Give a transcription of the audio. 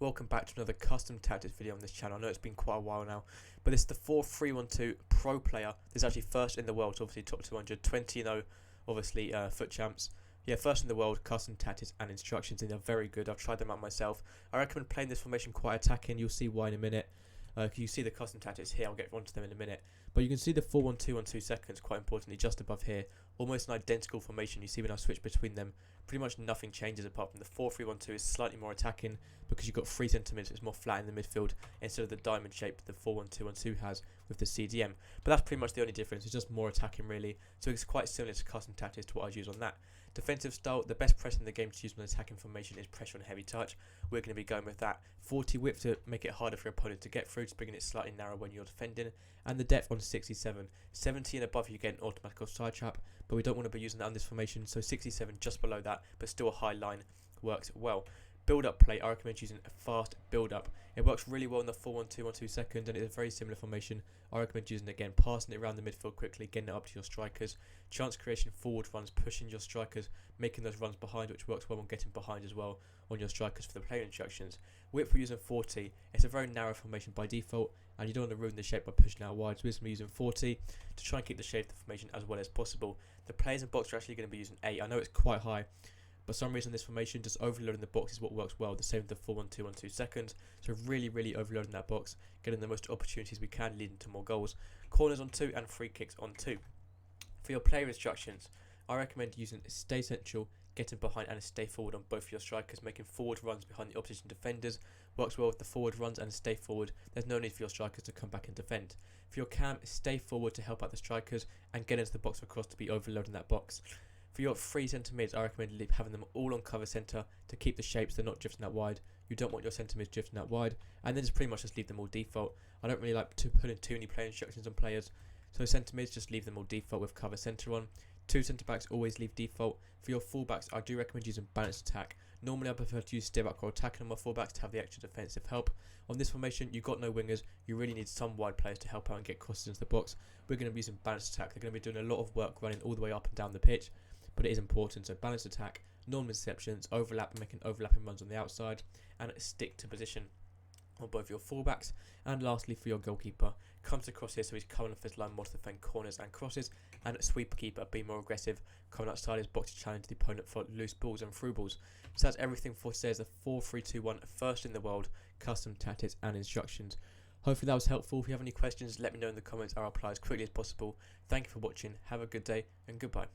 Welcome back to another custom tactics video on this channel. I know it's been quite a while now, but it's the 4-3-1-2 pro player. This is actually first in the world, so obviously top 200, 20-0, obviously foot champs. Yeah, first in the world, custom tactics and instructions, and they're very good. I've tried them out myself. I recommend playing this formation quite attacking. You'll see why in a minute. You see the custom tactics here, I'll get onto them in a minute. But you can see the 4-1-2 on 2 seconds, quite importantly, just above here. Almost an identical formation. You see when I switch between them, pretty much nothing changes apart from the 4-3-1-2 is slightly more attacking because you've got 3 centimeters, it's more flat in the midfield instead of the diamond shape the 4-1-2-1-2 has with the CDM. But that's pretty much the only difference, it's just more attacking really. So it's quite similar to custom tactics to what I'd use on that. Defensive style, the best press in the game to use on attacking formation is pressure and heavy touch. We're going to be going with that. 40 width to make it harder for your opponent to get through, to bringing it slightly narrow when you're defending. And the depth on 67. 70 and above you get an automatic offside trap, but we don't want to be using that on this formation, so 67 just below that, but still a high line works well. Build-up play, I recommend using a fast build-up. It works really well in the 4-1-2 on 2 seconds, and it's a very similar formation. I recommend using it again, passing it around the midfield quickly, getting it up to your strikers. Chance creation, forward runs, pushing your strikers, making those runs behind, which works well on getting behind as well on your strikers for the player instructions. Width we're using 40. It's a very narrow formation by default, and you don't want to ruin the shape by pushing out wide, so we're going to be using 40 to try and keep the shape of the formation as well as possible. The players in box are actually going to be using 8. I know it's quite high, but for some reason this formation, just overloading the box is what works well. The same with the 4-1-2 on 2 seconds. So really overloading that box, getting the most opportunities we can, leading to more goals. Corners on 2 and free kicks on 2. For your player instructions, I recommend using stay central, getting behind and stay forward on both your strikers, making forward runs behind the opposition defenders. Works well with the forward runs and stay forward. There's no need for your strikers to come back and defend. For your cam, stay forward to help out the strikers and get into the box across to be overloading that box. For your 3 centre mids, I recommend having them all on cover centre to keep the shapes, they're not drifting out wide. You don't want your centre mids drifting out wide, and then just pretty much just leave them all default. I don't really like to put in too many player instructions on players, so centre mids just leave them all default with cover centre on. 2 centre backs always leave default. For your full backs, I do recommend using balanced attack. Normally I prefer to use step back or attacking on my full backs to have the extra defensive help. On this formation, you've got no wingers, you really need some wide players to help out and get crosses into the box. We're going to be using balanced attack. They're going to be doing a lot of work running all the way up and down the pitch, but it is important. So balanced attack, normal interceptions, overlap, making overlapping runs on the outside, and stick to position on both your fullbacks. And lastly, for your goalkeeper, comes across here, so he's coming off his line more to defend corners and crosses, and sweeper keeper, be more aggressive, coming outside his box to challenge the opponent for loose balls and through balls. So that's everything for today's the 4-3-2-1 first in the world custom tactics and instructions. Hopefully that was helpful. If you have any questions, let me know in the comments. I'll reply as quickly as possible. Thank you for watching, have a good day, and goodbye.